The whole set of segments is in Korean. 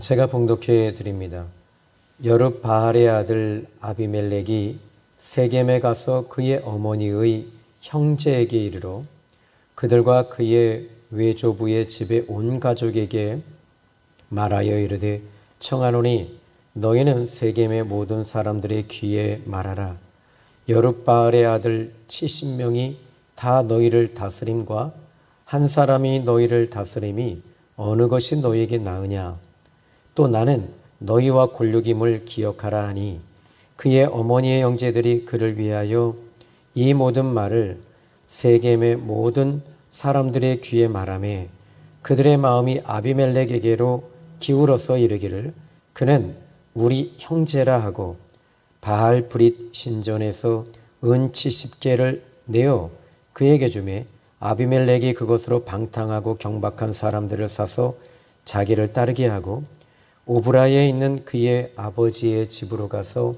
제가 봉독해 드립니다. 여룹바알의 아들 아비멜렉이 세겜에 가서 그의 어머니의 형제에게 이르러 그들과 그의 외조부의 집에 온 가족에게 말하여 이르되 청하노니 너희는 세겜의 모든 사람들의 귀에 말하라. 여룹바알의 아들 70명이 다 너희를 다스림과 한 사람이 너희를 다스림이 어느 것이 너희에게 나으냐. 또 나는 너희와 골육임을 기억하라 하니 그의 어머니의 형제들이 그를 위하여 이 모든 말을 세겜의 모든 사람들의 귀에 말하며 그들의 마음이 아비멜렉에게로 기울어서 이르기를 그는 우리 형제라 하고 바알 브릿 신전에서 은 70개를 내어 그에게 주매 아비멜렉이 그것으로 방탕하고 경박한 사람들을 사서 자기를 따르게 하고 오브라에 있는 그의 아버지의 집으로 가서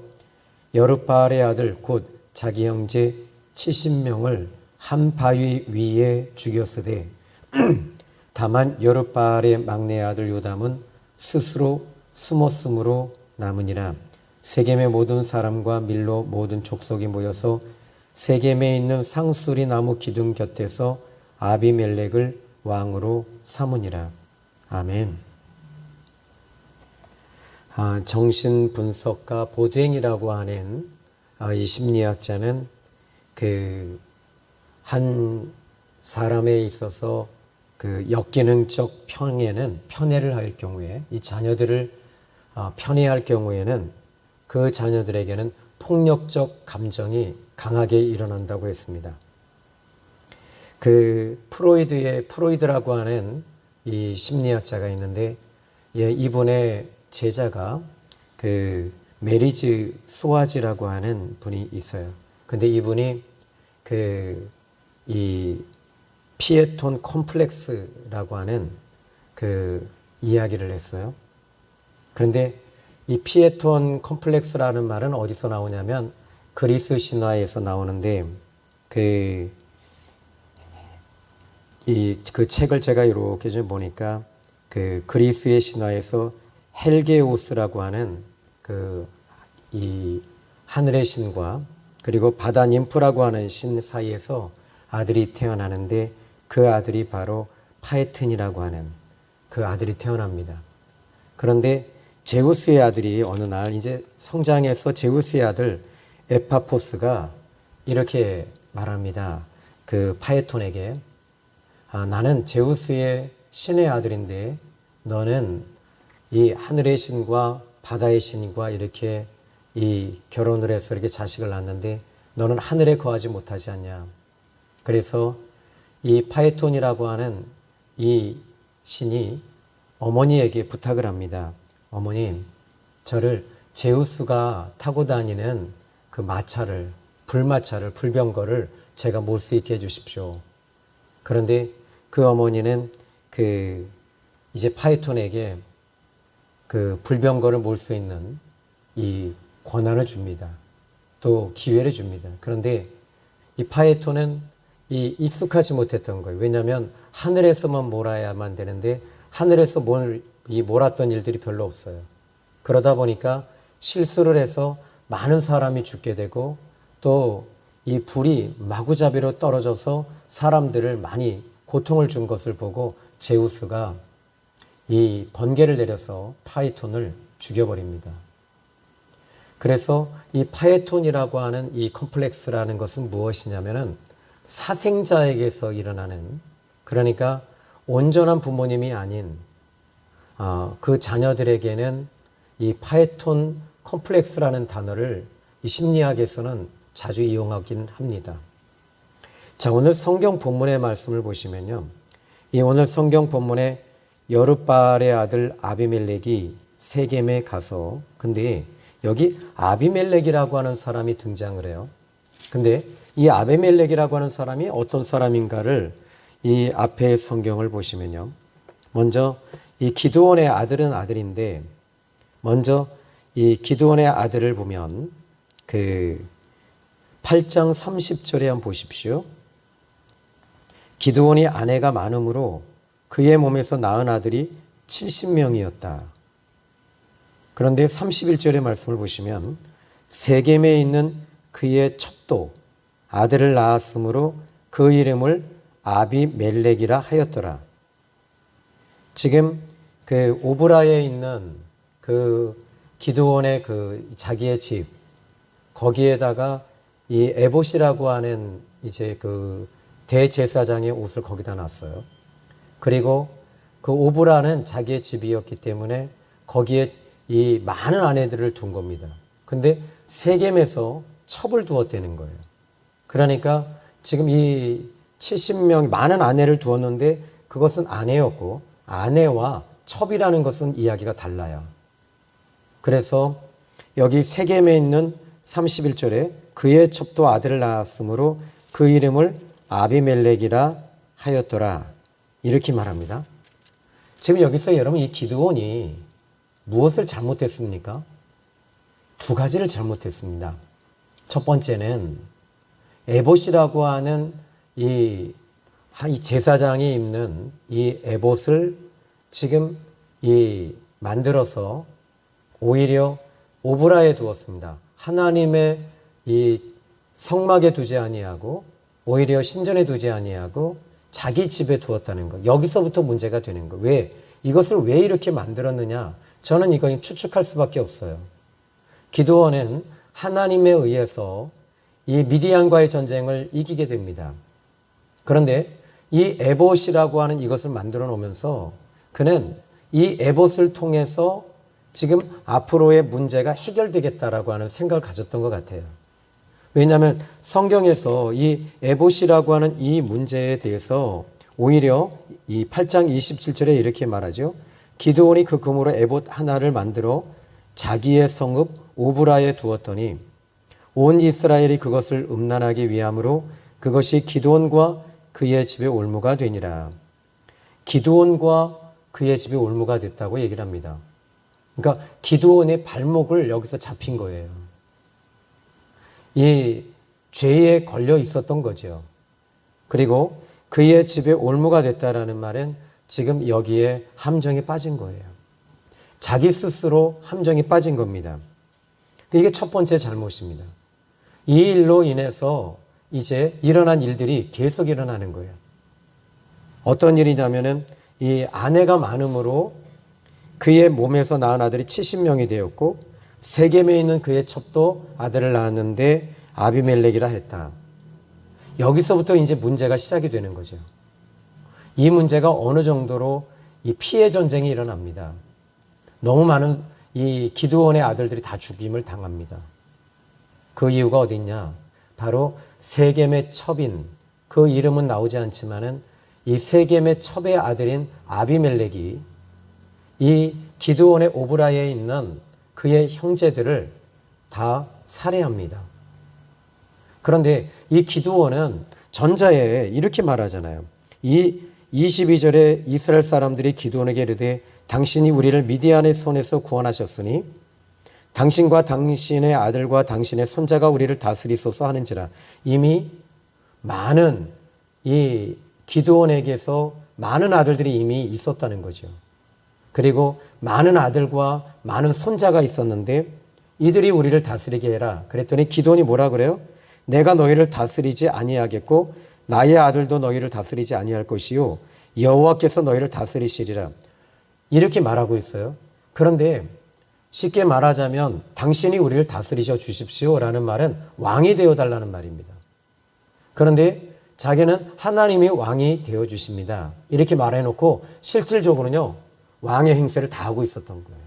여룹바알의 아들 곧 자기 형제 70명을 한 바위 위에 죽였으되 다만 여룹바알의 막내 아들 요담은 스스로 숨었으므로 남으니라. 세겜의 모든 사람과 밀로 모든 족속이 모여서 세겜에 있는 상수리 나무 기둥 곁에서 아비멜렉을 왕으로 삼으니라. 아멘. 정신분석가 보댕이라고 하는 이 심리학자는 그 한 사람에 있어서 그 역기능적 편애를 할 경우에 이 자녀들을 편애할 경우에는 그 자녀들에게는 폭력적 감정이 강하게 일어난다고 했습니다. 그 프로이드라고 하는 이 심리학자가 있는데 이분의 제자가 그 메리즈 소아지라고 하는 분이 있어요. 근데 이분이 이 피에톤 컴플렉스라고 하는 그 이야기를 했어요. 그런데 이 피에톤 컴플렉스라는 말은 어디서 나오냐면 그리스 신화에서 나오는데 그 책을 제가 이렇게 좀 보니까 그 그리스의 신화에서 헬게우스라고 하는 이 하늘의 신과 그리고 바다 님프라고 하는 신 사이에서 아들이 태어나는데 그 아들이 바로 파에튼이라고 하는 그 아들이 태어납니다. 그런데 제우스의 아들이 어느 날 이제 성장해서 제우스의 아들 에파포스가 이렇게 말합니다. 그 파에톤에게 나는 제우스의 신의 아들인데 너는 이 하늘의 신과 바다의 신과 이렇게 이 결혼을 해서 이렇게 자식을 낳았는데 너는 하늘에 거하지 못하지 않냐. 그래서 이 파에톤이라고 하는 이 신이 어머니에게 부탁을 합니다. 어머님, 저를 제우스가 타고 다니는 그 불병거를 제가 몰 수 있게 해주십시오. 그런데 그 어머니는 이제 파에톤에게 그 불병거를 몰 수 있는 이 권한을 줍니다. 또 기회를 줍니다. 그런데 이 파에톤은 익숙하지 못했던 거예요. 왜냐하면 하늘에서만 몰아야만 되는데 하늘에서 몰았던 일들이 별로 없어요. 그러다 보니까 실수를 해서 많은 사람이 죽게 되고 또 이 불이 마구잡이로 떨어져서 사람들을 많이 고통을 준 것을 보고 제우스가 이 번개를 내려서 파에톤을 죽여버립니다. 그래서 이 파에톤이라고 하는 이 컴플렉스라는 것은 무엇이냐면은 사생자에게서 일어나는, 그러니까 온전한 부모님이 아닌 그 자녀들에게는 이 파에톤 컴플렉스라는 단어를 이 심리학에서는 자주 이용하긴 합니다. 자, 오늘 성경 본문의 말씀을 보시면요. 이 오늘 성경 본문에 여룹바알의 아들 아비멜렉이 세겜에 가서, 근데 여기 아비멜렉이라고 하는 사람이 등장을 해요. 근데 이 아비멜렉이라고 하는 사람이 어떤 사람인가를 이 앞에 성경을 보시면요. 먼저 이 기드온의 아들은 아들인데, 먼저 이 기드온의 아들을 보면 그 8장 30절에 한번 보십시오. 기드온이 아내가 많으므로 그의 몸에서 낳은 아들이 70명이었다. 그런데 31절의 말씀을 보시면 세겜에 있는 그의 첩도 아들을 낳았으므로 그 이름을 아비멜렉이라 하였더라. 지금 그 오브라에 있는 그 기드온의 그 자기의 집 거기에다가 이 에봇이라고 하는 이제 그 대제사장의 옷을 거기다 놨어요. 그리고 그 오브라는 자기의 집이었기 때문에 거기에 이 많은 아내들을 둔 겁니다. 근데 세겜에서 첩을 두었다는 거예요. 그러니까 지금 이 70명 많은 아내를 두었는데 그것은 아내였고 아내와 첩이라는 것은 이야기가 달라요. 그래서 여기 세겜에 있는 31절에 그의 첩도 아들을 낳았으므로 그 이름을 아비멜렉이라 하였더라. 이렇게 말합니다. 지금 여기서 여러분 이 기드온이 무엇을 잘못했습니까? 두 가지를 잘못했습니다. 첫 번째는 에봇이라고 하는 이 제사장이 입는 이 에봇을 지금 만들어서 오히려 오브라에 두었습니다. 하나님의 이 성막에 두지 아니하고 오히려 신전에 두지 아니하고 자기 집에 두었다는 것. 여기서부터 문제가 되는 거. 왜? 이것을 왜 이렇게 만들었느냐? 저는 이걸 추측할 수밖에 없어요. 기드온은 하나님에 의해서 이 미디안과의 전쟁을 이기게 됩니다. 그런데 이 에봇이라고 하는 이것을 만들어 놓으면서 그는 이 에봇을 통해서 지금 앞으로의 문제가 해결되겠다라고 하는 생각을 가졌던 것 같아요. 왜냐하면 성경에서 이 에봇이라고 하는 이 문제에 대해서 오히려 이 8장 27절에 이렇게 말하죠. 기드온이 그 금으로 에봇 하나를 만들어 자기의 성읍 오브라에 두었더니 온 이스라엘이 그것을 음란하기 위함으로 그것이 기드온과 그의 집의 올무가 되니라. 기드온과 그의 집의 올무가 됐다고 얘기를 합니다. 그러니까 기드온의 발목을 여기서 잡힌 거예요. 이 죄에 걸려 있었던 거죠. 그리고 그의 집에 올무가 됐다라는 말은 지금 여기에 함정에 빠진 거예요. 자기 스스로 함정에 빠진 겁니다. 이게 첫 번째 잘못입니다. 이 일로 인해서 이제 일어난 일들이 계속 일어나는 거예요. 어떤 일이냐면은 이 아내가 많음으로 그의 몸에서 낳은 아들이 70명이 되었고 세겜에 있는 그의 첩도 아들을 낳았는데 아비멜렉이라 했다. 여기서부터 이제 문제가 시작이 되는 거죠. 이 문제가 어느 정도로 이 피해 전쟁이 일어납니다. 너무 많은 이 기드온의 아들들이 다 죽임을 당합니다. 그 이유가 어디 있냐? 바로 세겜의 첩인 그 이름은 나오지 않지만은 이 세겜의 첩의 아들인 아비멜렉이 이 기드온의 오브라에 있는 그의 형제들을 다 살해합니다. 그런데 이 기드온은 전자에 이렇게 말하잖아요. 이 22절에 이스라엘 사람들이 기드온에게 이르되 당신이 우리를 미디안의 손에서 구원하셨으니 당신과 당신의 아들과 당신의 손자가 우리를 다스리소서 하는지라. 이미 많은 이 기드온에게서 많은 아들들이 이미 있었다는 거죠. 그리고 많은 아들과 많은 손자가 있었는데 이들이 우리를 다스리게 해라. 그랬더니 기드온이 뭐라 그래요? 내가 너희를 다스리지 아니하겠고 나의 아들도 너희를 다스리지 아니할 것이요 여호와께서 너희를 다스리시리라. 이렇게 말하고 있어요. 그런데 쉽게 말하자면 당신이 우리를 다스리셔 주십시오라는 말은 왕이 되어달라는 말입니다. 그런데 자기는 하나님이 왕이 되어주십니다. 이렇게 말해놓고 실질적으로는요. 왕의 행세를 다 하고 있었던 거예요.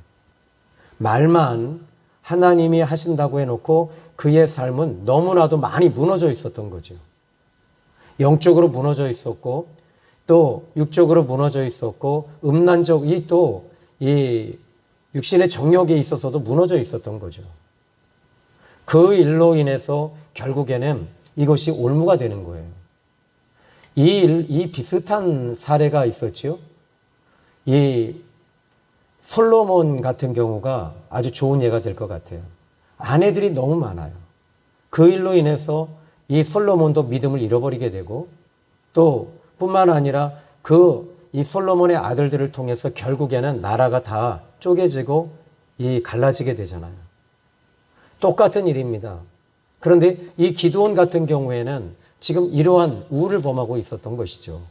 말만 하나님이 하신다고 해놓고 그의 삶은 너무나도 많이 무너져 있었던 거죠. 영적으로 무너져 있었고 또 육적으로 무너져 있었고 음란적이 또 이 육신의 정욕에 있어서도 무너져 있었던 거죠. 그 일로 인해서 결국에는 이것이 올무가 되는 거예요. 이 비슷한 사례가 있었죠. 이 솔로몬 같은 경우가 아주 좋은 예가 될 것 같아요. 아내들이 너무 많아요. 그 일로 인해서 이 솔로몬도 믿음을 잃어버리게 되고 또 뿐만 아니라 그 이 솔로몬의 아들들을 통해서 결국에는 나라가 다 쪼개지고 갈라지게 되잖아요. 똑같은 일입니다. 그런데 이 기드온 같은 경우에는 지금 이러한 우를 범하고 있었던 것이죠.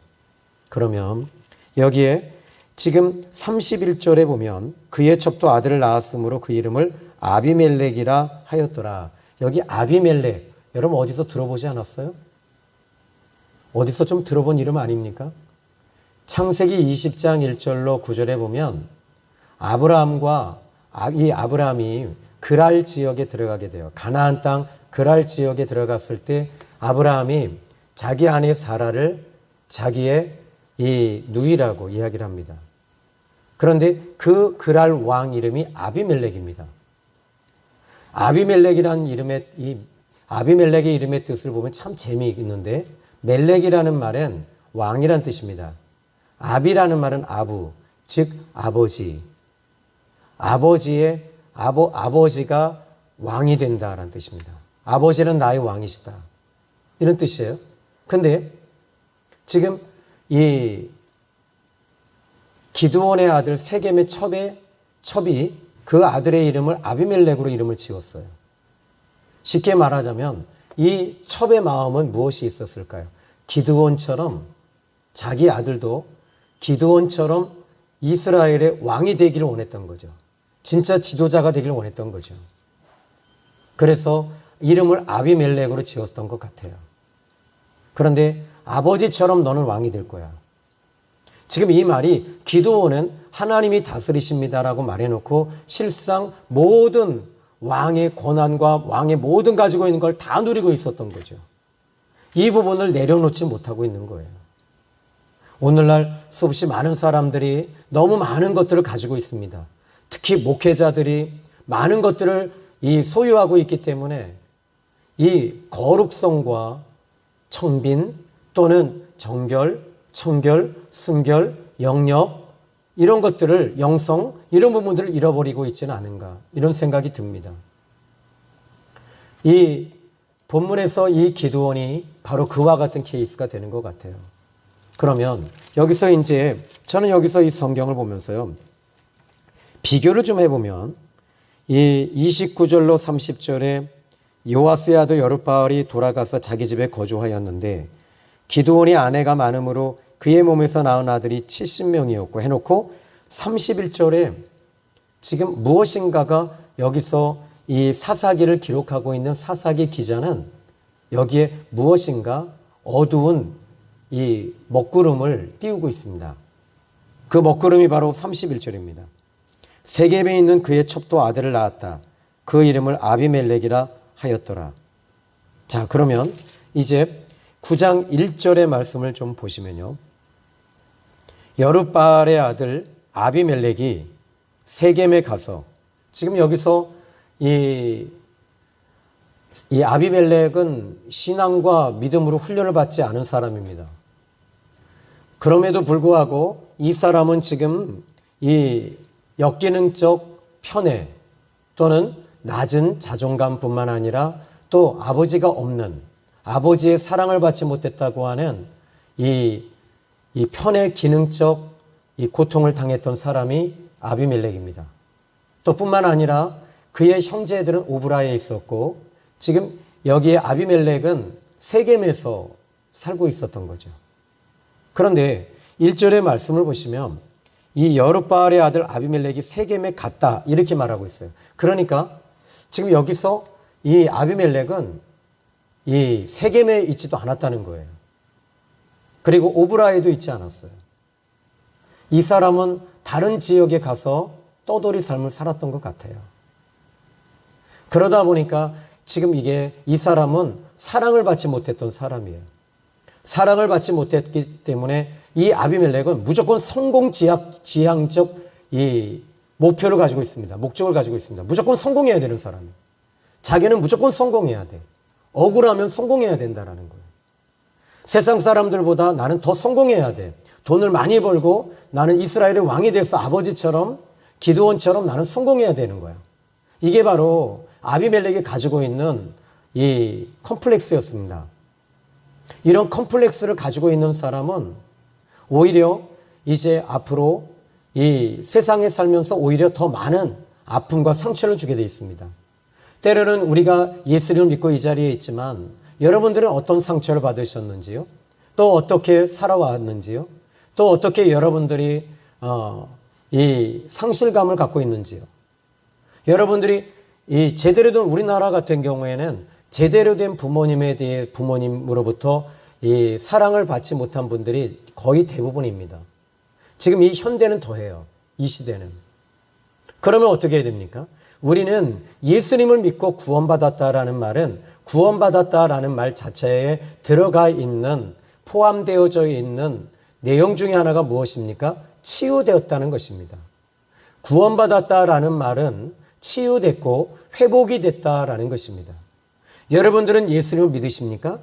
그러면 여기에 지금 31절에 보면 그의 첩도 아들을 낳았으므로 그 이름을 아비멜렉이라 하였더라. 여기 아비멜렉, 여러분 어디서 들어보지 않았어요? 어디서 좀 들어본 이름 아닙니까? 창세기 20장 1절로 9절에 보면 아브라함과 이 아브라함이 그랄 지역에 들어가게 돼요. 가나안 땅 그랄 지역에 들어갔을 때 아브라함이 자기 아내 사라를 자기의 이 누이라고 이야기를 합니다. 그런데 그 그랄 왕 이름이 아비멜렉입니다. 아비멜렉이라는 아비멜렉의 이름의 뜻을 보면 참 재미있는데 멜렉이라는 말은 왕이란 뜻입니다. 아비라는 말은 아부, 즉 아버지. 아버지가 왕이 된다라는 뜻입니다. 아버지는 나의 왕이시다. 이런 뜻이에요. 근데 지금 이 기드온의 아들 세겜의 첩이 그 아들의 이름을 아비멜렉으로 이름을 지었어요. 쉽게 말하자면 이 첩의 마음은 무엇이 있었을까요? 기드온처럼 자기 아들도 기드온처럼 이스라엘의 왕이 되기를 원했던 거죠. 진짜 지도자가 되기를 원했던 거죠. 그래서 이름을 아비멜렉으로 지었던 것 같아요. 그런데 아버지처럼 너는 왕이 될 거야. 지금 이 말이 기드온은 하나님이 다스리십니다라고 말해놓고 실상 모든 왕의 권한과 왕의 모든 가지고 있는 걸 다 누리고 있었던 거죠. 이 부분을 내려놓지 못하고 있는 거예요. 오늘날 수없이 많은 사람들이 너무 많은 것들을 가지고 있습니다. 특히 목회자들이 많은 것들을 소유하고 있기 때문에 이 거룩성과 청빈 또는 정결, 청결, 순결, 영역 이런 것들을 영성 이런 부분들을 잃어버리고 있지는 않은가 이런 생각이 듭니다. 이 본문에서 이 기드온이 바로 그와 같은 케이스가 되는 것 같아요. 그러면 여기서 저는 여기서 이 성경을 보면서요. 비교를 좀 해보면 이 29절로 30절에 요아스의 아들 여룻바알이 돌아가서 자기 집에 거주하였는데 기드온이 아내가 많으므로 그의 몸에서 낳은 아들이 70명이었고 해놓고 31절에 지금 무엇인가가 여기서 이 사사기를 기록하고 있는 사사기 기자는 여기에 무엇인가 어두운 이 먹구름을 띄우고 있습니다. 그 먹구름이 바로 31절입니다. 세겜에 있는 그의 첩도 아들을 낳았다. 그 이름을 아비멜렉이라 하였더라. 자, 그러면 이제 9장 1절의 말씀을 좀 보시면요. 여룻바알의 아들 아비멜렉이 세겜에 가서 지금 여기서 이 아비멜렉은 신앙과 믿음으로 훈련을 받지 않은 사람입니다. 그럼에도 불구하고 이 사람은 지금 이 역기능적 편애 또는 낮은 자존감뿐만 아니라 또 아버지가 없는 아버지의 사랑을 받지 못했다고 하는 이 편애 기능적 이 고통을 당했던 사람이 아비멜렉입니다. 또 뿐만 아니라 그의 형제들은 오브라에 있었고 지금 여기에 아비멜렉은 세겜에서 살고 있었던 거죠. 그런데 1절의 말씀을 보시면 이 여룻바알의 아들 아비멜렉이 세겜에 갔다 이렇게 말하고 있어요. 그러니까 지금 여기서 이 아비멜렉은 이 세겜에 있지도 않았다는 거예요. 그리고 오브라에도 있지 않았어요. 이 사람은 다른 지역에 가서 떠돌이 삶을 살았던 것 같아요. 그러다 보니까 지금 이 사람은 사랑을 받지 못했던 사람이에요. 사랑을 받지 못했기 때문에 이 아비멜렉은 무조건 성공지향적 이 목표를 가지고 있습니다. 목적을 가지고 있습니다. 무조건 성공해야 되는 사람이에요. 자기는 무조건 성공해야 돼. 억울하면 성공해야 된다라는 거예요. 세상 사람들보다 나는 더 성공해야 돼. 돈을 많이 벌고 나는 이스라엘의 왕이 돼서 아버지처럼 기드온처럼 나는 성공해야 되는 거야. 이게 바로 아비멜렉이 가지고 있는 이 컴플렉스였습니다. 이런 컴플렉스를 가지고 있는 사람은 오히려 이제 앞으로 이 세상에 살면서 오히려 더 많은 아픔과 상처를 주게 되어 있습니다. 때로는 우리가 예수님을 믿고 이 자리에 있지만 여러분들은 어떤 상처를 받으셨는지요? 또 어떻게 살아왔는지요? 또 어떻게 여러분들이 이 상실감을 갖고 있는지요? 여러분들이 이 제대로 된 우리나라 같은 경우에는 제대로 된 부모님에 대해 부모님으로부터 이 사랑을 받지 못한 분들이 거의 대부분입니다. 지금 이 현대는 더해요. 이 시대는. 그러면 어떻게 해야 됩니까? 우리는 예수님을 믿고 구원받았다라는 말은 구원받았다라는 말 자체에 들어가 있는 포함되어져 있는 내용 중에 하나가 무엇입니까? 치유되었다는 것입니다. 구원받았다라는 말은 치유됐고 회복이 됐다라는 것입니다. 여러분들은 예수님을 믿으십니까?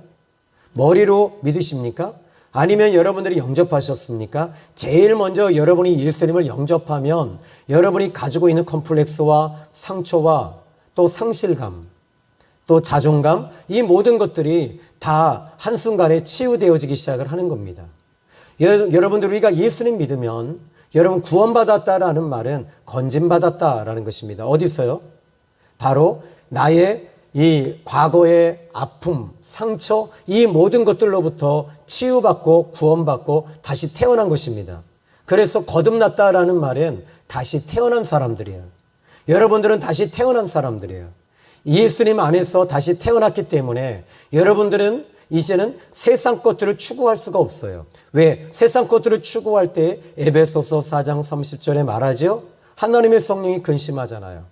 머리로 믿으십니까? 아니면 여러분들이 영접하셨습니까? 제일 먼저 여러분이 예수님을 영접하면 여러분이 가지고 있는 컴플렉스와 상처와 또 상실감, 또 자존감, 이 모든 것들이 다 한순간에 치유되어지기 시작을 하는 겁니다. 여러분들 우리가 예수님 믿으면 여러분 구원받았다라는 말은 건짐받았다라는 것입니다. 어디서요? 바로 나의 이 과거의 아픔, 상처, 이 모든 것들로부터 치유받고 구원받고 다시 태어난 것입니다. 그래서 거듭났다라는 말은 다시 태어난 사람들이에요. 여러분들은 다시 태어난 사람들이에요. 예수님 안에서 다시 태어났기 때문에 여러분들은 이제는 세상 것들을 추구할 수가 없어요. 왜? 세상 것들을 추구할 때 에베소서 4장 30절에 말하죠. 하나님의 성령이 근심하잖아요.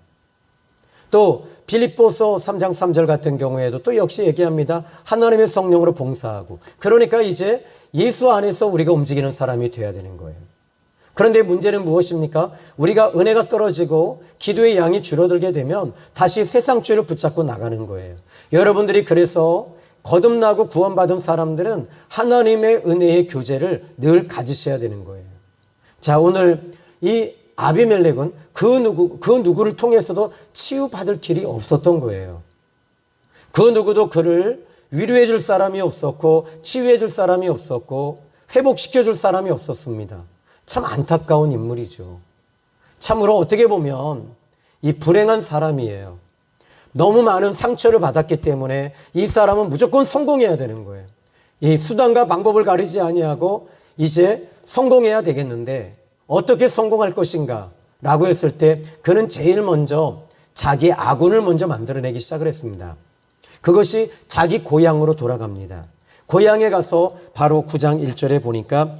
또 빌립보서 3장 3절 같은 경우에도 또 역시 얘기합니다. 하나님의 성령으로 봉사하고. 그러니까 이제 예수 안에서 우리가 움직이는 사람이 돼야 되는 거예요. 그런데 문제는 무엇입니까? 우리가 은혜가 떨어지고 기도의 양이 줄어들게 되면 다시 세상 죄를 붙잡고 나가는 거예요. 여러분들이 그래서 거듭나고 구원받은 사람들은 하나님의 은혜의 교제를 늘 가지셔야 되는 거예요. 자, 오늘 이 아비멜렉은 그 누구를 통해서도 치유받을 길이 없었던 거예요. 그 누구도 그를 위로해 줄 사람이 없었고 치유해 줄 사람이 없었고 회복시켜 줄 사람이 없었습니다. 참 안타까운 인물이죠. 참으로 어떻게 보면 이 불행한 사람이에요. 너무 많은 상처를 받았기 때문에 이 사람은 무조건 성공해야 되는 거예요. 이 수단과 방법을 가리지 아니하고 이제 성공해야 되겠는데 어떻게 성공할 것인가 라고 했을 때 그는 제일 먼저 자기 아군을 먼저 만들어내기 시작을 했습니다. 그것이 자기 고향으로 돌아갑니다. 고향에 가서 바로 9장 1절에 보니까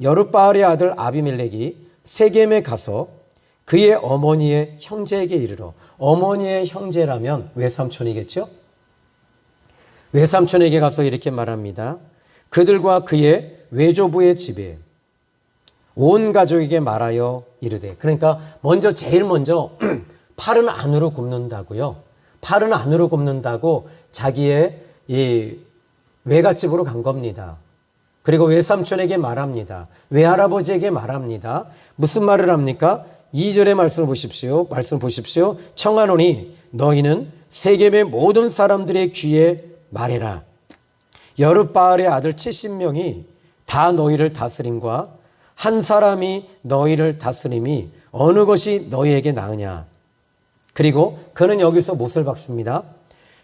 여룻바알의 아들 아비멜렉이 세겜에 가서 그의 어머니의 형제에게 이르러, 어머니의 형제라면 외삼촌이겠죠? 외삼촌에게 가서 이렇게 말합니다. 그들과 그의 외조부의 집에 온 가족에게 말하여 이르되. 그러니까 제일 먼저 팔은 안으로 굽는다고요. 팔은 안으로 굽는다고 자기의 이 외갓집으로 간 겁니다. 그리고 외삼촌에게 말합니다. 외할아버지에게 말합니다. 무슨 말을 합니까? 2절의 말씀을 보십시오. 말씀 보십시오. 청하노니 너희는 세겜의 모든 사람들의 귀에 말해라. 여룻바알의 아들 70명이 다 너희를 다스림과 한 사람이 너희를 다스림이 어느 것이 너희에게 나으냐. 그리고 그는 여기서 못을 박습니다.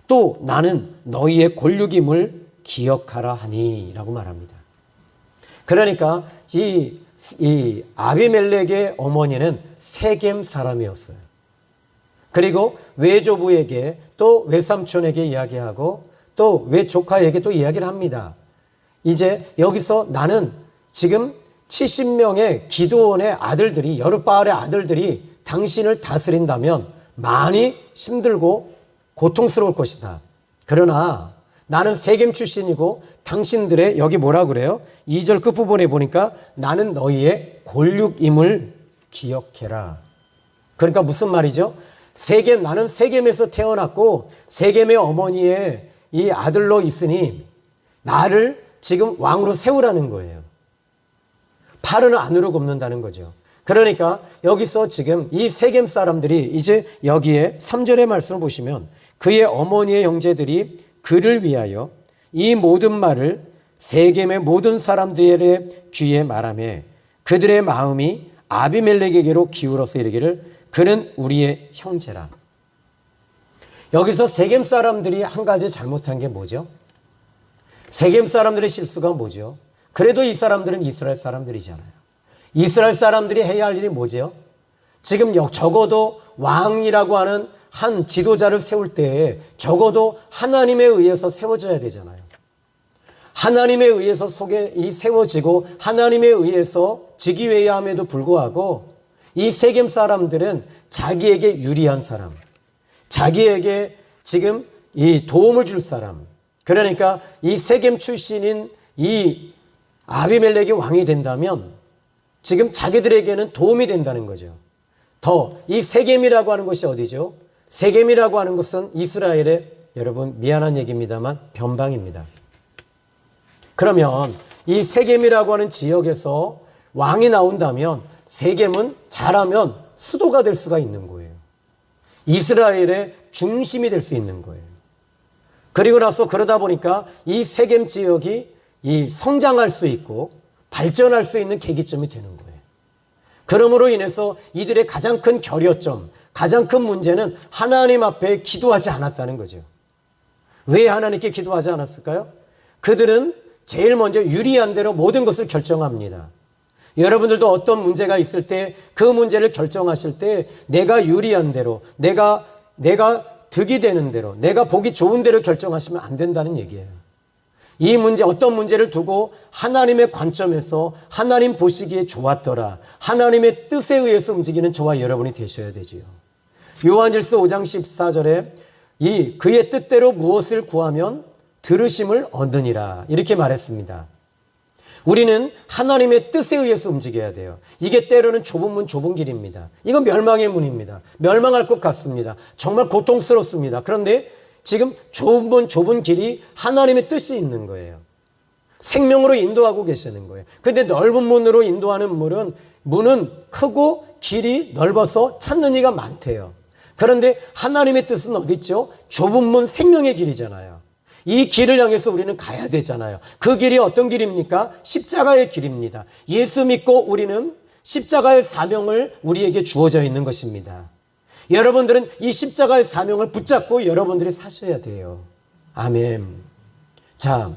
또 나는 너희의 골육임을 기억하라 하니 라고 말합니다. 그러니까 이 아비멜렉의 어머니는 세겜 사람이었어요. 그리고 외조부에게 또 외삼촌에게 이야기하고 또 외조카에게 또 이야기를 합니다. 이제 여기서 나는 지금 70명의 기드온의 아들들이, 여룻바알의 아들들이 당신을 다스린다면 많이 힘들고 고통스러울 것이다. 그러나 나는 세겜 출신이고 당신들의, 여기 뭐라 그래요? 2절 끝부분에 보니까 나는 너희의 골육임을 기억해라. 그러니까 무슨 말이죠? 나는 세겜에서 태어났고 세겜의 어머니의 이 아들로 있으니 나를 지금 왕으로 세우라는 거예요. 팔은 안으로 굽는다는 거죠. 그러니까 여기서 지금 이 세겜 사람들이 이제 여기에 3절의 말씀을 보시면 그의 어머니의 형제들이 그를 위하여 이 모든 말을 세겜의 모든 사람들의 귀에 말하며 그들의 마음이 아비멜렉에게로 기울어서 이르기를 그는 우리의 형제라. 여기서 세겜 사람들이 한 가지 잘못한 게 뭐죠? 세겜 사람들의 실수가 뭐죠? 그래도 이 사람들은 이스라엘 사람들이잖아요. 이스라엘 사람들이 해야 할 일이 뭐죠? 지금 적어도 왕이라고 하는 한 지도자를 세울 때에 적어도 하나님에 의해서 세워져야 되잖아요. 하나님에 의해서 세워지고 하나님에 의해서 즉위해야 함에도 불구하고 이 세겜 사람들은 자기에게 유리한 사람, 자기에게 지금 이 도움을 줄 사람, 그러니까 이 세겜 출신인 이 아비멜렉이 왕이 된다면 지금 자기들에게는 도움이 된다는 거죠. 더 이 세겜이라고 하는 것이 어디죠? 세겜이라고 하는 것은 이스라엘의, 여러분 미안한 얘기입니다만, 변방입니다. 그러면 이 세겜이라고 하는 지역에서 왕이 나온다면 세겜은 잘하면 수도가 될 수가 있는 거예요. 이스라엘의 중심이 될 수 있는 거예요. 그리고 나서 그러다 보니까 이 세겜 지역이 이 성장할 수 있고 발전할 수 있는 계기점이 되는 거예요. 그러므로 인해서 이들의 가장 큰 결여점, 가장 큰 문제는 하나님 앞에 기도하지 않았다는 거죠. 왜 하나님께 기도하지 않았을까요? 그들은 제일 먼저 유리한 대로 모든 것을 결정합니다. 여러분들도 어떤 문제가 있을 때 그 문제를 결정하실 때 내가 유리한 대로, 내가 득이 되는 대로, 내가 보기 좋은 대로 결정하시면 안 된다는 얘기예요. 이 문제, 어떤 문제를 두고 하나님의 관점에서 하나님 보시기에 좋았더라, 하나님의 뜻에 의해서 움직이는 저와 여러분이 되셔야 되지요. 요한일서 5장 14절에 그의 뜻대로 무엇을 구하면 들으심을 얻느니라 이렇게 말했습니다. 우리는 하나님의 뜻에 의해서 움직여야 돼요. 이게 때로는 좁은 문 좁은 길입니다. 이건 멸망의 문입니다. 멸망할 것 같습니다. 정말 고통스럽습니다. 그런데 지금 좁은 문 좁은 길이 하나님의 뜻이 있는 거예요. 생명으로 인도하고 계시는 거예요. 그런데 넓은 문으로 인도하는 문은 크고 길이 넓어서 찾는 이가 많대요. 그런데 하나님의 뜻은 어디 있죠? 좁은 문 생명의 길이잖아요. 이 길을 향해서 우리는 가야 되잖아요. 그 길이 어떤 길입니까? 십자가의 길입니다. 예수 믿고 우리는 십자가의 사명을 우리에게 주어져 있는 것입니다. 여러분들은 이 십자가의 사명을 붙잡고 여러분들이 사셔야 돼요. 아멘. 자,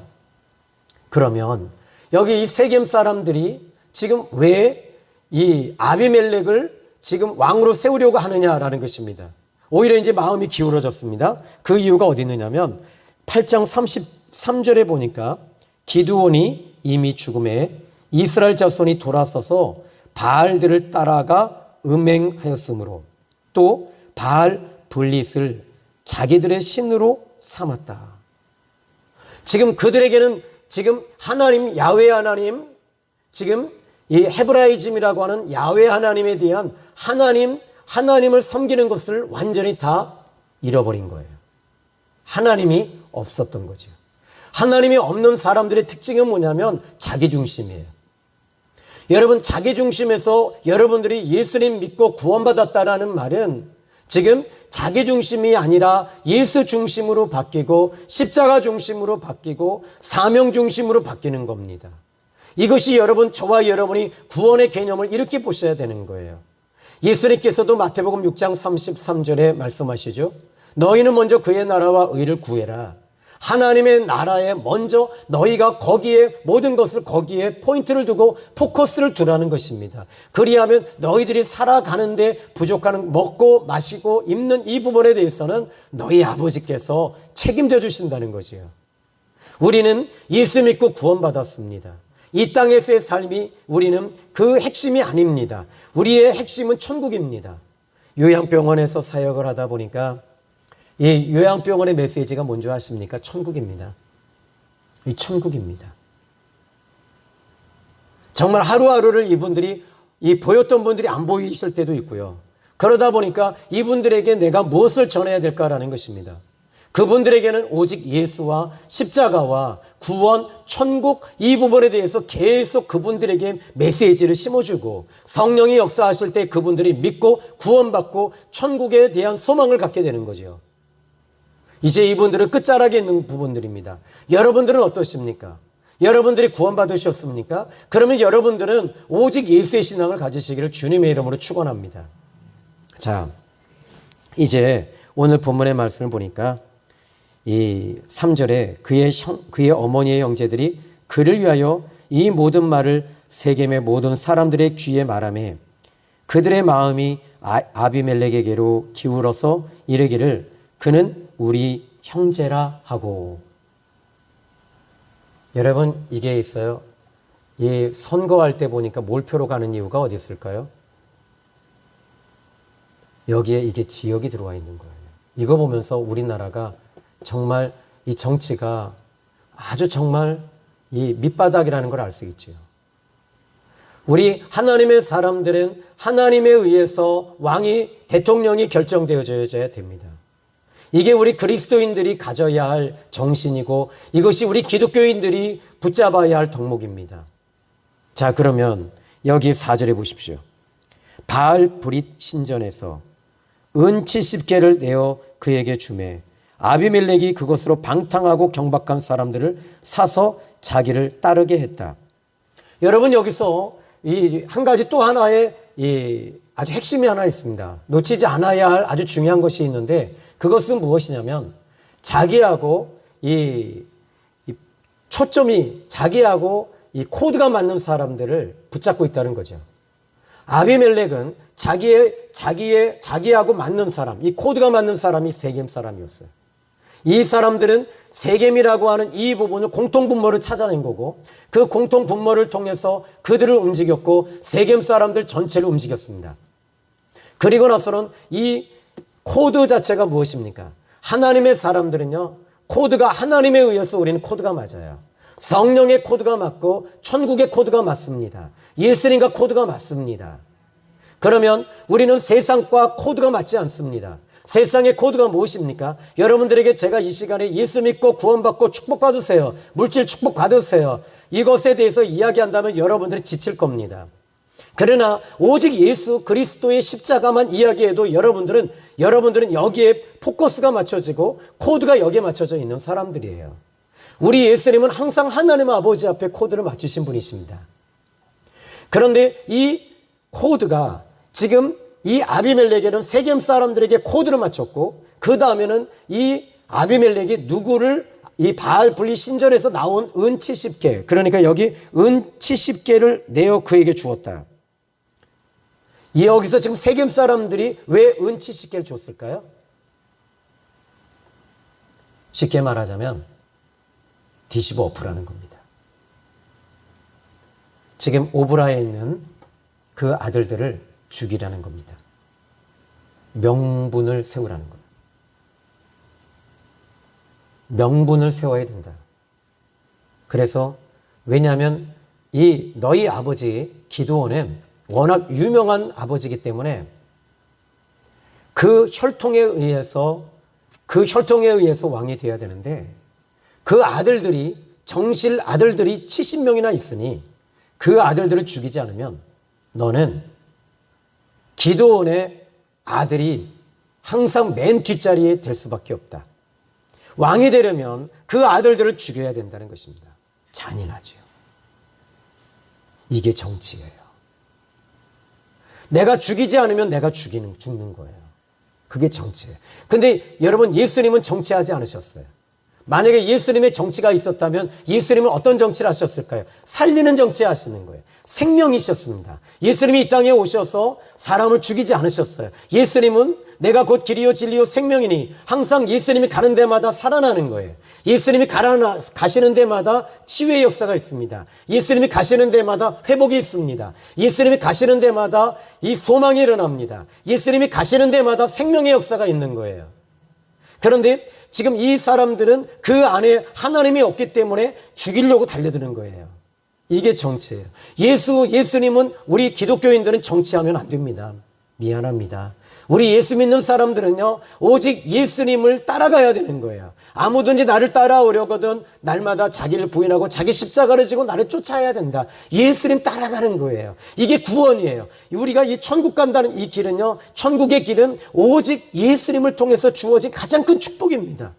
그러면 여기 이 세겜 사람들이 지금 왜 이 아비멜렉을 지금 왕으로 세우려고 하느냐라는 것입니다. 오히려 이제 마음이 기울어졌습니다. 그 이유가 어디 있느냐면 8장 33절에 보니까 기드온이 이미 죽음에 이스라엘 자손이 돌아서서 바알들을 따라가 음행하였으므로 또 바알 블릿을 자기들의 신으로 삼았다. 지금 그들에게는 지금 하나님, 야훼 하나님, 지금 이 헤브라이즘이라고 하는 야훼 하나님에 대한 하나님을 섬기는 것을 완전히 다 잃어버린 거예요. 하나님이 없었던 거죠. 하나님이 없는 사람들의 특징은 뭐냐면 자기중심이에요. 여러분, 자기중심에서 여러분들이 예수님 믿고 구원받았다라는 말은 지금 자기중심이 아니라 예수 중심으로 바뀌고 십자가 중심으로 바뀌고 사명 중심으로 바뀌는 겁니다. 이것이 여러분, 저와 여러분이 구원의 개념을 이렇게 보셔야 되는 거예요. 예수님께서도 마태복음 6장 33절에 말씀하시죠. 너희는 먼저 그의 나라와 의를 구해라. 하나님의 나라에 먼저 너희가 거기에 모든 것을 거기에 포인트를 두고 포커스를 두라는 것입니다. 그리하면 너희들이 살아가는데 부족한 먹고 마시고 입는 이 부분에 대해서는 너희 아버지께서 책임져 주신다는 거지요. 우리는 예수 믿고 구원받았습니다. 이 땅에서의 삶이 우리는 그 핵심이 아닙니다. 우리의 핵심은 천국입니다. 요양병원에서 사역을 하다 보니까 이 요양병원의 메시지가 뭔지 아십니까? 천국입니다. 이 천국입니다. 정말 하루하루를 이분들이 보였던 분들이 안 보이실 때도 있고요. 그러다 보니까 이분들에게 내가 무엇을 전해야 될까라는 것입니다. 그분들에게는 오직 예수와 십자가와 구원, 천국 이 부분에 대해서 계속 그분들에게 메시지를 심어주고 성령이 역사하실 때 그분들이 믿고 구원받고 천국에 대한 소망을 갖게 되는 거죠. 이제 이분들은 끝자락에 있는 부분들입니다. 여러분들은 어떠십니까? 여러분들이 구원받으셨습니까? 그러면 여러분들은 오직 예수의 신앙을 가지시기를 주님의 이름으로 축원합니다. 자, 이제 오늘 본문의 말씀을 보니까 이 3절에 그의 어머니의 형제들이 그를 위하여 이 모든 말을 세겜의 모든 사람들의 귀에 말하매 그들의 마음이 아비멜렉에게로 기울어서 이르기를 그는 우리 형제라 하고. 여러분, 이게 있어요. 이 선거할 때 보니까 몰표로 가는 이유가 어디 있을까요? 여기에 이게 지역이 들어와 있는 거예요. 이거 보면서 우리나라가 정말 이 정치가 아주 정말 이 밑바닥이라는 걸 알 수 있죠. 우리 하나님의 사람들은 하나님에 의해서 왕이 대통령이 결정되어져야 됩니다. 이게 우리 그리스도인들이 가져야 할 정신이고 이것이 우리 기독교인들이 붙잡아야 할 덕목입니다. 자, 그러면 여기 4절에 보십시오. 바알 브릿 신전에서 은 70개를 내어 그에게 주매 아비멜렉이 그것으로 방탕하고 경박한 사람들을 사서 자기를 따르게 했다. 여러분, 여기서 이 한 가지 또 하나의 이 아주 핵심이 하나 있습니다. 놓치지 않아야 할 아주 중요한 것이 있는데 그것은 무엇이냐면 자기하고 이 초점이 자기하고 이 코드가 맞는 사람들을 붙잡고 있다는 거죠. 아비멜렉은 자기하고 맞는 사람, 이 코드가 맞는 사람이 세겜 사람이었어요. 이 사람들은 세겜이라고 하는 이 부분을 공통분모를 찾아낸 거고 그 공통분모를 통해서 그들을 움직였고 세겜 사람들 전체를 움직였습니다. 그리고 나서는 이 코드 자체가 무엇입니까? 하나님의 사람들은요, 코드가 하나님에 의해서 우리는 코드가 맞아요. 성령의 코드가 맞고 천국의 코드가 맞습니다. 예수님과 코드가 맞습니다. 그러면 우리는 세상과 코드가 맞지 않습니다. 세상의 코드가 무엇입니까? 여러분들에게 제가 이 시간에 예수 믿고 구원받고 축복받으세요. 물질 축복받으세요. 이것에 대해서 이야기한다면 여러분들이 지칠 겁니다. 그러나 오직 예수 그리스도의 십자가만 이야기해도 여러분들은 여기에 포커스가 맞춰지고 코드가 여기에 맞춰져 있는 사람들이에요. 우리 예수님은 항상 하나님 아버지 앞에 코드를 맞추신 분이십니다. 그런데 이 코드가 지금 이 아비멜렉에는 세겜 사람들에게 코드를 맞췄고 그 다음에는 이 아비멜렉이 누구를 이 바알 블리 신전에서 나온 은 70개, 그러니까 여기 은 70개를 내어 그에게 주었다. 여기서 지금 세겜 사람들이 왜 은 70개를 줬을까요? 쉽게 말하자면 디시브 오프라는 겁니다. 지금 오브라에 있는 그 아들들을 죽이라는 겁니다. 명분을 세우라는 거예요. 명분을 세워야 된다. 그래서 왜냐하면 이 너희 아버지 기드온은 워낙 유명한 아버지이기 때문에 그 혈통에 의해서 왕이 되어야 되는데 그 아들들이 정실 아들들이 70명이나 있으니 그 아들들을 죽이지 않으면 너는 기드온의 아들이 항상 맨 뒷자리에 될 수밖에 없다. 왕이 되려면 그 아들들을 죽여야 된다는 것입니다. 잔인하죠. 이게 정치예요. 내가 죽이지 않으면 내가 죽는 거예요. 그게 정치예요. 근데 여러분, 예수님은 정치하지 않으셨어요. 만약에 예수님의 정치가 있었다면 예수님은 어떤 정치를 하셨을까요? 살리는 정치 하시는 거예요. 생명이셨습니다. 예수님이 이 땅에 오셔서 사람을 죽이지 않으셨어요. 예수님은 내가 곧 길이요 진리요 생명이니 항상 예수님이 가는 데마다 살아나는 거예요. 예수님이 가시는 데마다 치유의 역사가 있습니다. 예수님이 가시는 데마다 회복이 있습니다. 예수님이 가시는 데마다 이 소망이 일어납니다. 예수님이 가시는 데마다 생명의 역사가 있는 거예요. 그런데 지금 이 사람들은 그 안에 하나님이 없기 때문에 죽이려고 달려드는 거예요. 이게 정치예요. 예수님은 우리 기독교인들은 정치하면 안 됩니다. 미안합니다. 우리 예수 믿는 사람들은요, 오직 예수님을 따라가야 되는 거예요. 아무든지 나를 따라오려거든 날마다 자기를 부인하고 자기 십자가를 지고 나를 쫓아야 된다. 예수님 따라가는 거예요. 이게 구원이에요. 우리가 이 천국 간다는 이 길은요, 천국의 길은 오직 예수님을 통해서 주어진 가장 큰 축복입니다.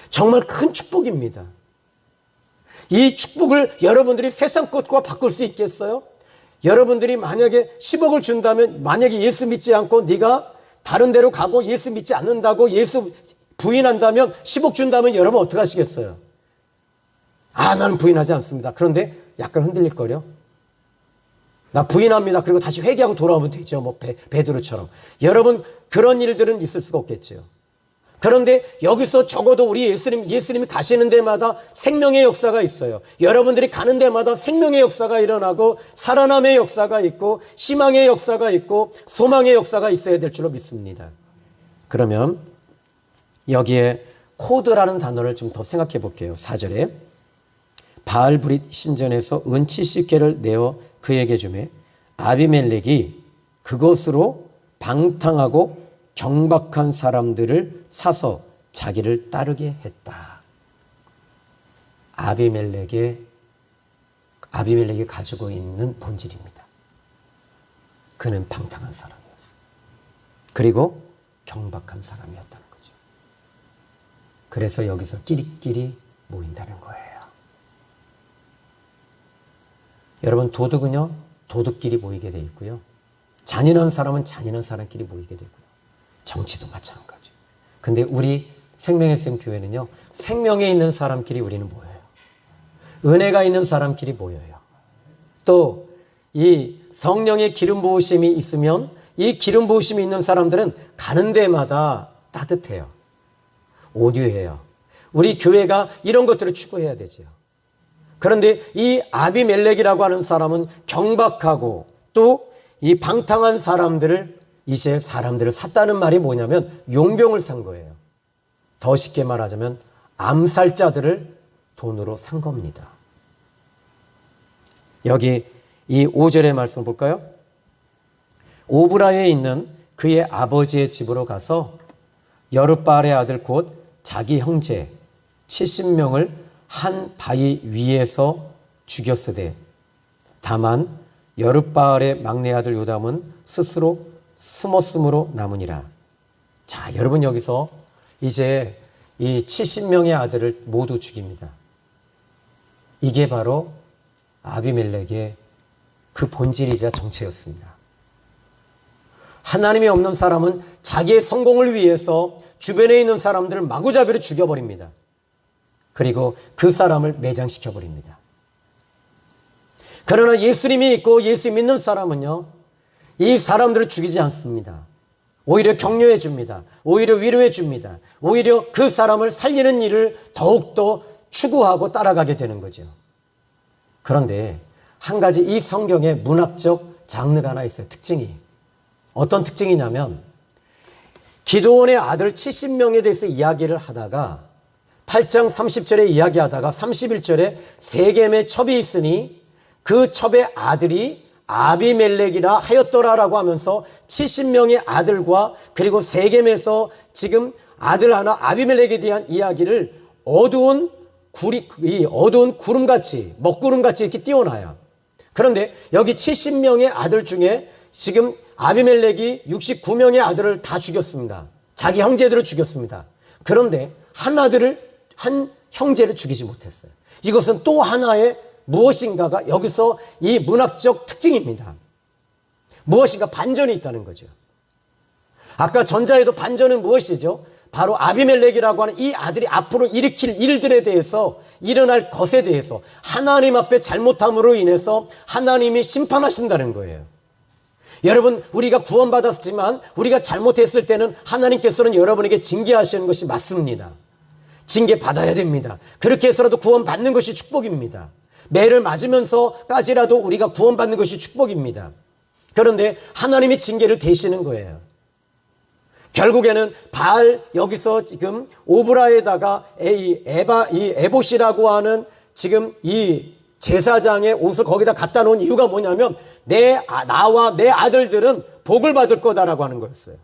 정말 큰 축복입니다. 이 축복을 여러분들이 세상 것과 바꿀 수 있겠어요? 여러분들이 만약에 10억을 준다면, 만약에 예수 믿지 않고 네가 다른 데로 가고 예수 믿지 않는다고 예수 부인한다면, 10억 준다면 여러분 어떻게 하시겠어요? 나는 부인하지 않습니다. 그런데 약간 흔들릴 거려. 나 부인합니다. 그리고 다시 회개하고 돌아오면 되죠. 뭐 베드로처럼. 여러분, 그런 일들은 있을 수가 없겠죠. 그런데 여기서 적어도 우리 예수님이 가시는 데마다 생명의 역사가 있어요. 여러분들이 가는 데마다 생명의 역사가 일어나고 살아남의 역사가 있고 희망의 역사가 있고 소망의 역사가 있어야 될 줄로 믿습니다. 그러면 여기에 코드라는 단어를 좀 더 생각해 볼게요. 4절에 바알브릿 신전에서 은 70개를 내어 그에게 주매 아비멜렉이 그것으로 방탕하고 경박한 사람들을 사서 자기를 따르게 했다. 아비멜렉이 가지고 있는 본질입니다. 그는 방탕한 사람이었어요. 그리고 경박한 사람이었다는 거죠. 그래서 여기서 끼리끼리 모인다는 거예요. 여러분, 도둑은요, 도둑끼리 모이게 돼 있고요. 잔인한 사람은 잔인한 사람끼리 모이게 되고요. 정치도 마찬가지. 근데 우리 생명의 샘 교회는요, 생명에 있는 사람끼리 우리는 모여요. 은혜가 있는 사람끼리 모여요. 또 이 성령의 기름 부으심이 있으면 이 기름 부으심이 있는 사람들은 가는 데마다 따뜻해요. 오듀해요. 우리 교회가 이런 것들을 추구해야 되죠. 그런데 이 아비멜렉이라고 하는 사람은 경박하고 또 이 방탕한 사람들을, 이제 사람들을 샀다는 말이 뭐냐면 용병을 산 거예요. 더 쉽게 말하자면 암살자들을 돈으로 산 겁니다. 여기 이 5절의 말씀 볼까요? 오브라에 있는 그의 아버지의 집으로 가서 여룻바알의 아들 곧 자기 형제 70명을 한 바위 위에서 죽였으되 다만 여룻바알의 막내 아들 요담은 스스로 숨었으므로 남으니라. 자, 여러분, 여기서 이제 이 70명의 아들을 모두 죽입니다. 이게 바로 아비멜렉의 그 본질이자 정체였습니다. 하나님이 없는 사람은 자기의 성공을 위해서 주변에 있는 사람들을 마구잡이로 죽여버립니다. 그리고 그 사람을 매장시켜버립니다. 그러나 예수님이 있고 예수 믿는 사람은요, 이 사람들을 죽이지 않습니다. 오히려 격려해 줍니다. 오히려 위로해 줍니다. 오히려 그 사람을 살리는 일을 더욱더 추구하고 따라가게 되는 거죠. 그런데 한 가지 이 성경에 문학적 장르가 하나 있어요. 특징이. 어떤 특징이냐면 기드온의 아들 70명에 대해서 이야기를 하다가 8장 30절에 이야기하다가 31절에 세겜의 첩이 있으니 그 첩의 아들이 아비멜렉이라 하였더라라고 하면서 70명의 아들과 그리고 세겜에서 지금 아들 하나 아비멜렉에 대한 이야기를 어두운 구름같이, 먹구름같이 이렇게 띄워놔요. 그런데 여기 70명의 아들 중에 지금 아비멜렉이 69명의 아들을 다 죽였습니다. 자기 형제들을 죽였습니다. 그런데 한 형제를 죽이지 못했어요. 이것은 또 하나의 무엇인가가 여기서 이 문학적 특징입니다. 무엇인가 반전이 있다는 거죠. 아까 전자에도 반전은 무엇이죠? 바로 아비멜렉이라고 하는 이 아들이 앞으로 일으킬 일들에 대해서, 일어날 것에 대해서 하나님 앞에 잘못함으로 인해서 하나님이 심판하신다는 거예요. 여러분, 우리가 구원받았지만 우리가 잘못했을 때는 하나님께서는 여러분에게 징계하시는 것이 맞습니다. 징계 받아야 됩니다. 그렇게 해서라도 구원받는 것이 축복입니다. 매를 맞으면서까지라도 우리가 구원받는 것이 축복입니다. 그런데 하나님이 징계를 대시는 거예요. 결국에는 바알, 여기서 지금 오브라에다가 이 에봇이라고 하는 지금 이 제사장의 옷을 거기다 갖다 놓은 이유가 뭐냐면 나와 내 아들들은 복을 받을 거다라고 하는 거였어요.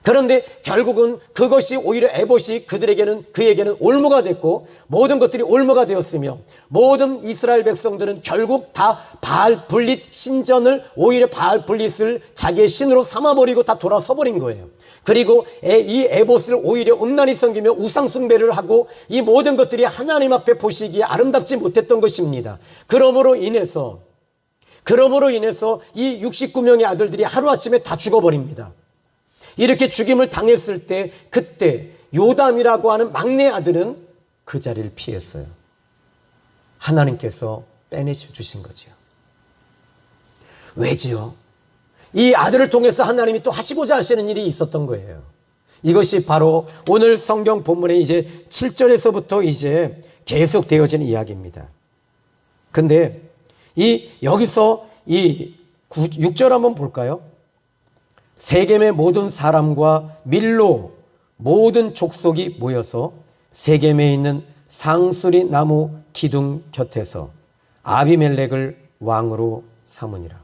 그런데 결국은 그것이 오히려 에봇이 그에게는 올무가 됐고 모든 것들이 올무가 되었으며 모든 이스라엘 백성들은 결국 다 바알 블릿 신전을, 오히려 바알 블릿을 자기의 신으로 삼아버리고 다 돌아서 버린 거예요. 그리고 이 에봇을 오히려 음란히 섬기며 우상숭배를 하고 이 모든 것들이 하나님 앞에 보시기에 아름답지 못했던 것입니다. 그러므로 인해서 이 69명의 아들들이 하루아침에 다 죽어버립니다. 이렇게 죽임을 당했을 때 그때 요담이라고 하는 막내 아들은 그 자리를 피했어요. 하나님께서 빼내셔 주신 거죠. 왜지요? 이 아들을 통해서 하나님이 또 하시고자 하시는 일이 있었던 거예요. 이것이 바로 오늘 성경 본문의 이제 7절에서부터 이제 계속 되어지는 이야기입니다. 근데 여기서 이 6절 한번 볼까요? 세겜의 모든 사람과 밀로 모든 족속이 모여서 세겜에 있는 상수리 나무 기둥 곁에서 아비멜렉을 왕으로 삼으니라.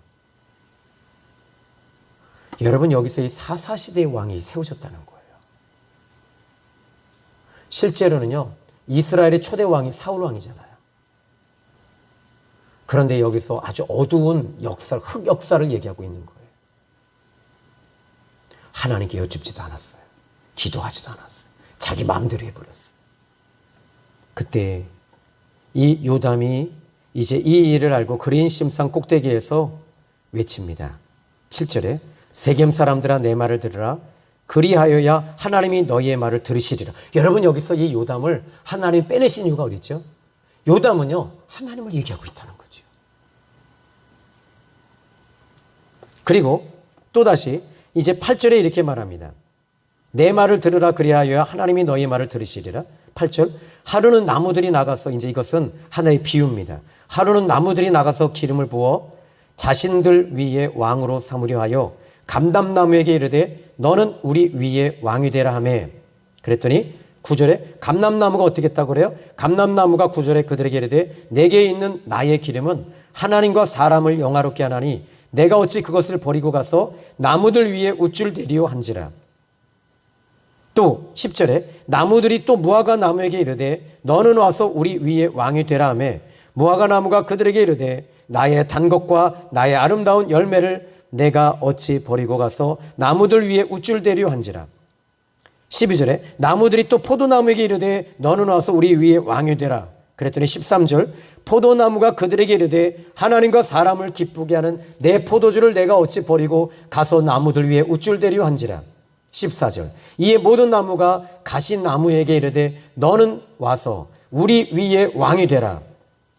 여러분, 여기서 이 사사시대의 왕이 세우셨다는 거예요. 실제로는요, 이스라엘의 초대 왕이 사울 왕이잖아요. 그런데 여기서 아주 어두운 역사, 흑역사를 얘기하고 있는 거예요. 하나님께 여쭙지도 않았어요. 기도하지도 않았어요. 자기 마음대로 해버렸어요. 그때 이 요담이 이제 이 일을 알고 그린 심산 꼭대기에서 외칩니다. 7절에 세겜 사람들아 내 말을 들으라. 그리하여야 하나님이 너희의 말을 들으시리라. 여러분, 여기서 이 요담을 하나님이 빼내신 이유가 어디 있죠? 요담은요, 하나님을 얘기하고 있다는 거죠. 그리고 또다시 이제 8절에 이렇게 말합니다. 내 말을 들으라. 그리하여야 하나님이 너희의 말을 들으시리라. 8절. 하루는 나무들이 나가서, 이제 이것은 하나의 비유입니다. 하루는 나무들이 나가서 기름을 부어 자신들 위에 왕으로 삼으려 하여 감람나무에게 이르되 너는 우리 위에 왕이 되라 하매. 그랬더니 9절에 감람나무가 어떻게 했다고 그래요? 감람나무가 9절에 그들에게 이르되 내게 있는 나의 기름은 하나님과 사람을 영화롭게 하나니 내가 어찌 그것을 버리고 가서 나무들 위에 우쭐대리오 한지라. 또 10절에 나무들이 또 무화과 나무에게 이르되 너는 와서 우리 위에 왕이 되라 하매 무화과 나무가 그들에게 이르되 나의 단 것과 나의 아름다운 열매를 내가 어찌 버리고 가서 나무들 위에 우쭐대리오 한지라. 12절에 나무들이 또 포도나무에게 이르되 너는 와서 우리 위에 왕이 되라. 그랬더니 13절 포도나무가 그들에게 이르되 하나님과 사람을 기쁘게 하는 내 포도주를 내가 어찌 버리고 가서 나무들 위에 우쭐대리오 한지라. 14절 이에 모든 나무가 가시나무에게 이르되 너는 와서 우리 위에 왕이 되라.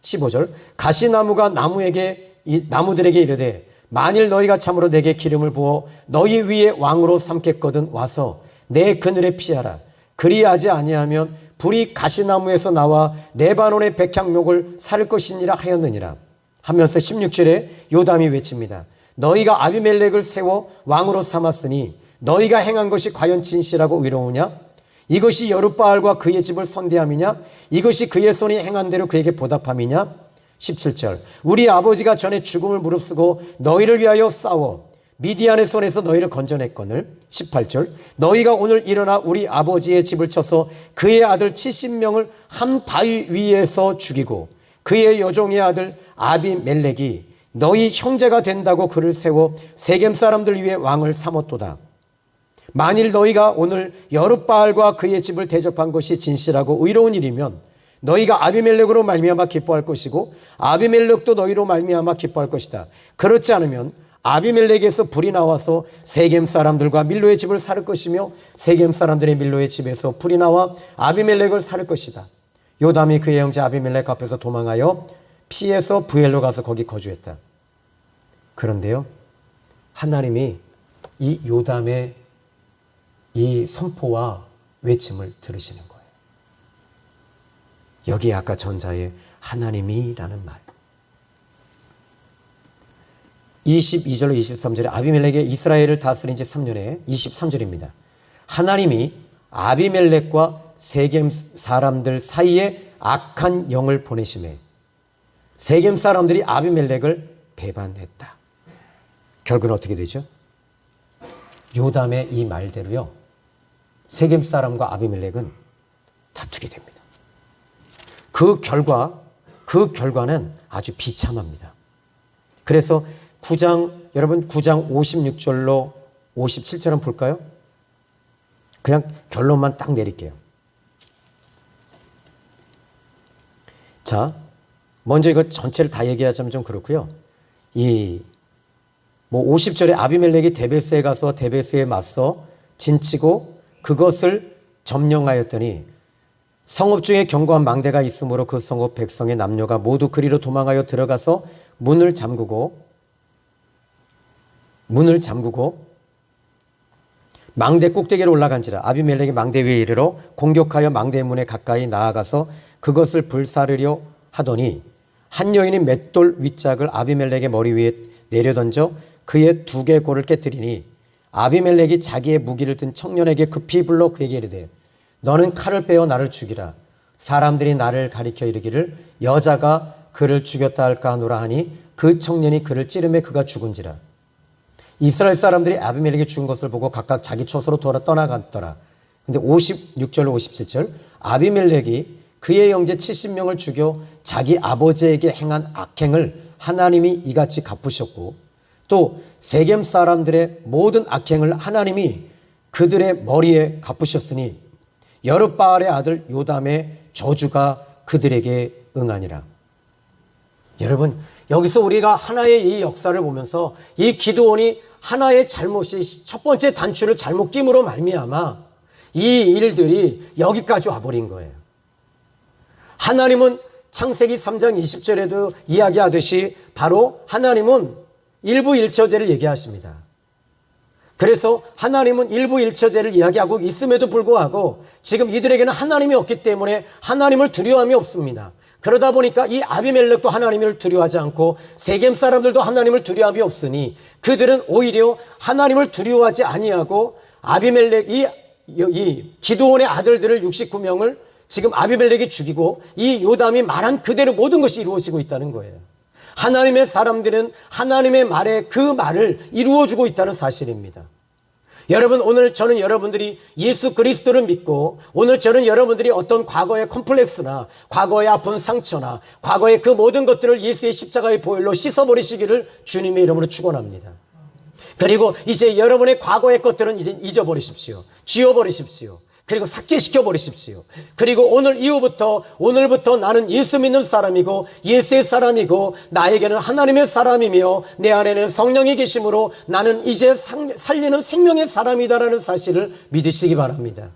15절 가시나무가 나무들에게 이르되 만일 너희가 참으로 내게 기름을 부어 너희 위에 왕으로 삼겠거든 와서 내 그늘에 피하라. 그리하지 아니하면 불이 가시나무에서 나와 레바논의 백향목을 살 것이니라 하였느니라 하면서 16절에 요담이 외칩니다. 너희가 아비멜렉을 세워 왕으로 삼았으니 너희가 행한 것이 과연 진실하고 의로우냐? 이것이 여룻바알과 그의 집을 선대함이냐? 이것이 그의 손이 행한 대로 그에게 보답함이냐? 17절 우리 아버지가 전에 죽음을 무릅쓰고 너희를 위하여 싸워 미디안의 손에서 너희를 건져냈거늘. 18절 너희가 오늘 일어나 우리 아버지의 집을 쳐서 그의 아들 70명을 한 바위 위에서 죽이고 그의 여종의 아들 아비멜렉이 너희 형제가 된다고 그를 세워 세겜 사람들 위에 왕을 삼았도다. 만일 너희가 오늘 여룻바알과 그의 집을 대접한 것이 진실하고 의로운 일이면 너희가 아비멜렉으로 말미암아 기뻐할 것이고 아비멜렉도 너희로 말미암아 기뻐할 것이다. 그렇지 않으면 아비멜렉에서 불이 나와서 세겜 사람들과 밀로의 집을 살을 것이며 세겜 사람들의 밀로의 집에서 불이 나와 아비멜렉을 살을 것이다. 요담이 그의 형제 아비멜렉 앞에서 도망하여 피해서 부엘로 가서 거기 거주했다. 그런데요, 하나님이 이 요담의 이 선포와 외침을 들으시는 거예요. 여기 아까 전자에 하나님이라는 말. 22절로 23절에 아비멜렉이 이스라엘을 다스린 지 3년에 23절입니다. 하나님이 아비멜렉과 세겜 사람들 사이에 악한 영을 보내심에 세겜 사람들이 아비멜렉을 배반했다. 결국은 어떻게 되죠? 요담의 이 말대로요, 세겜 사람과 아비멜렉은 다투게 됩니다. 그 결과는 아주 비참합니다. 그래서 여러분 9장 56절로 57절 한번 볼까요? 그냥 결론만 딱 내릴게요. 자, 먼저 이거 전체를 다 얘기하자면 좀 그렇고요. 50절에 아비멜렉이 데베스에 가서 데베스에 맞서 진치고 그것을 점령하였더니 성읍 중에 견고한 망대가 있으므로 그 성읍 백성의 남녀가 모두 그리로 도망하여 들어가서 문을 잠그고 망대 꼭대기로 올라간지라. 아비멜렉이 망대 위에 이르러 공격하여 망대 문에 가까이 나아가서 그것을 불사르려 하더니 한 여인이 맷돌 윗짝을 아비멜렉의 머리 위에 내려던져 그의 두 개 골을 깨뜨리니 아비멜렉이 자기의 무기를 든 청년에게 급히 불러 그에게 이르되 너는 칼을 빼어 나를 죽이라. 사람들이 나를 가리켜 이르기를 여자가 그를 죽였다 할까 하노라 하니 그 청년이 그를 찌르매 그가 죽은지라. 이스라엘 사람들이 아비멜렉이 죽은 것을 보고 각각 자기 처소로 떠나갔더라. 근데 56절 57절 아비멜렉이 그의 형제 70명을 죽여 자기 아버지에게 행한 악행을 하나님이 이같이 갚으셨고 또 세겜 사람들의 모든 악행을 하나님이 그들의 머리에 갚으셨으니 여룻바알의 아들 요담의 저주가 그들에게 응하니라. 여러분, 여기서 우리가 하나의 이 역사를 보면서 이 기드온이 하나의 잘못이 첫 번째 단추를 잘못 끼므로 말미암아 이 일들이 여기까지 와버린 거예요. 하나님은 창세기 3장 20절에도 이야기하듯이 바로 하나님은 일부일처제를 얘기하십니다. 그래서 하나님은 일부일처제를 이야기하고 있음에도 불구하고 지금 이들에게는 하나님이 없기 때문에 하나님을 두려움이 없습니다. 그러다 보니까 이 아비멜렉도 하나님을 두려워하지 않고 세겜 사람들도 하나님을 두려움이 없으니 그들은 오히려 하나님을 두려워하지 아니하고 아비멜렉 이 기드온의 아들들을 69명을 지금 아비멜렉이 죽이고 이 요담이 말한 그대로 모든 것이 이루어지고 있다는 거예요. 하나님의 사람들은 하나님의 말에 그 말을 이루어주고 있다는 사실입니다. 여러분, 오늘 저는 여러분들이 예수 그리스도를 믿고 오늘 저는 여러분들이 어떤 과거의 컴플렉스나 과거의 아픈 상처나 과거의 그 모든 것들을 예수의 십자가의 보혈로 씻어버리시기를 주님의 이름으로 축원합니다. 그리고 이제 여러분의 과거의 것들은 이제 잊어버리십시오. 지워버리십시오. 그리고 삭제시켜 버리십시오. 그리고 오늘부터 나는 예수 믿는 사람이고 예수의 사람이고 나에게는 하나님의 사람이며 내 안에는 성령이 계심으로 나는 이제 살리는 생명의 사람이다라는 사실을 믿으시기 바랍니다.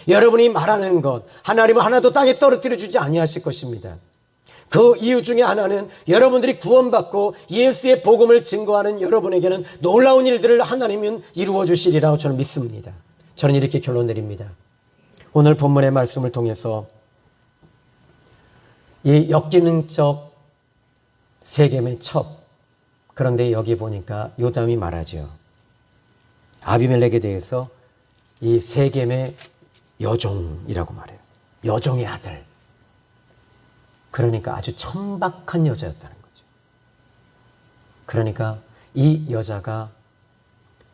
여러분이 말하는 것 하나님은 하나도 땅에 떨어뜨려 주지 아니하실 것입니다. 그 이유 중에 하나는 여러분들이 구원받고 예수의 복음을 증거하는 여러분에게는 놀라운 일들을 하나님은 이루어 주시리라고 저는 믿습니다. 저는 이렇게 결론 내립니다. 오늘 본문의 말씀을 통해서 이 역기능적 세겜의 첩, 그런데 여기 보니까 요담이 말하죠. 아비멜렉에 대해서 이 세겜의 여종이라고 말해요. 여종의 아들. 그러니까 아주 천박한 여자였다는 거죠. 그러니까 이 여자가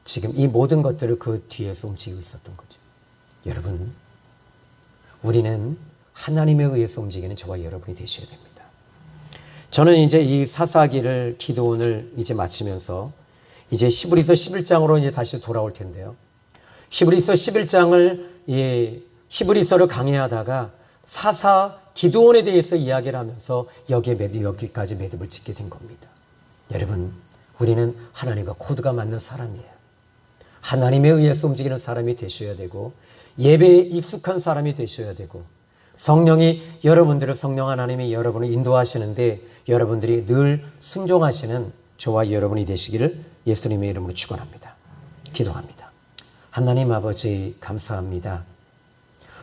지금 이 모든 것들을 그 뒤에서 움직이고 있었던 거죠. 여러분, 우리는 하나님에 의해서 움직이는 저와 여러분이 되셔야 됩니다. 저는 이제 이 사사기를 기드온을 이제 마치면서 이제 히브리서 11장으로 이제 다시 돌아올 텐데요. 히브리서 11장을 히브리서를 강의하다가 사사 기드온에 대해서 이야기를 하면서 여기까지 매듭을 짓게 된 겁니다. 여러분, 우리는 하나님과 코드가 맞는 사람이에요. 하나님에 의해서 움직이는 사람이 되셔야 되고 예배에 익숙한 사람이 되셔야 되고 성령이 성령 하나님이 여러분을 인도하시는데 여러분들이 늘 순종하시는 저와 여러분이 되시기를 예수님의 이름으로 축원합니다. 기도합니다. 하나님 아버지 감사합니다.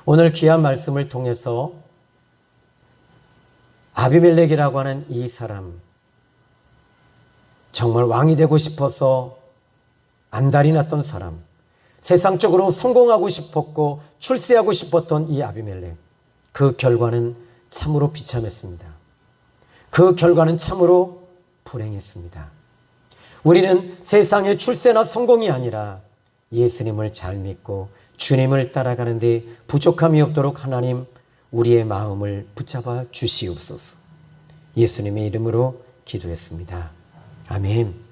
오늘 귀한 말씀을 통해서 아비멜렉이라고 하는 이 사람, 정말 왕이 되고 싶어서 안달이 났던 사람, 세상적으로 성공하고 싶었고 출세하고 싶었던 이 아비멜렉, 그 결과는 참으로 비참했습니다. 그 결과는 참으로 불행했습니다. 우리는 세상의 출세나 성공이 아니라 예수님을 잘 믿고 주님을 따라가는데 부족함이 없도록 하나님 우리의 마음을 붙잡아 주시옵소서. 예수님의 이름으로 기도했습니다. 아멘.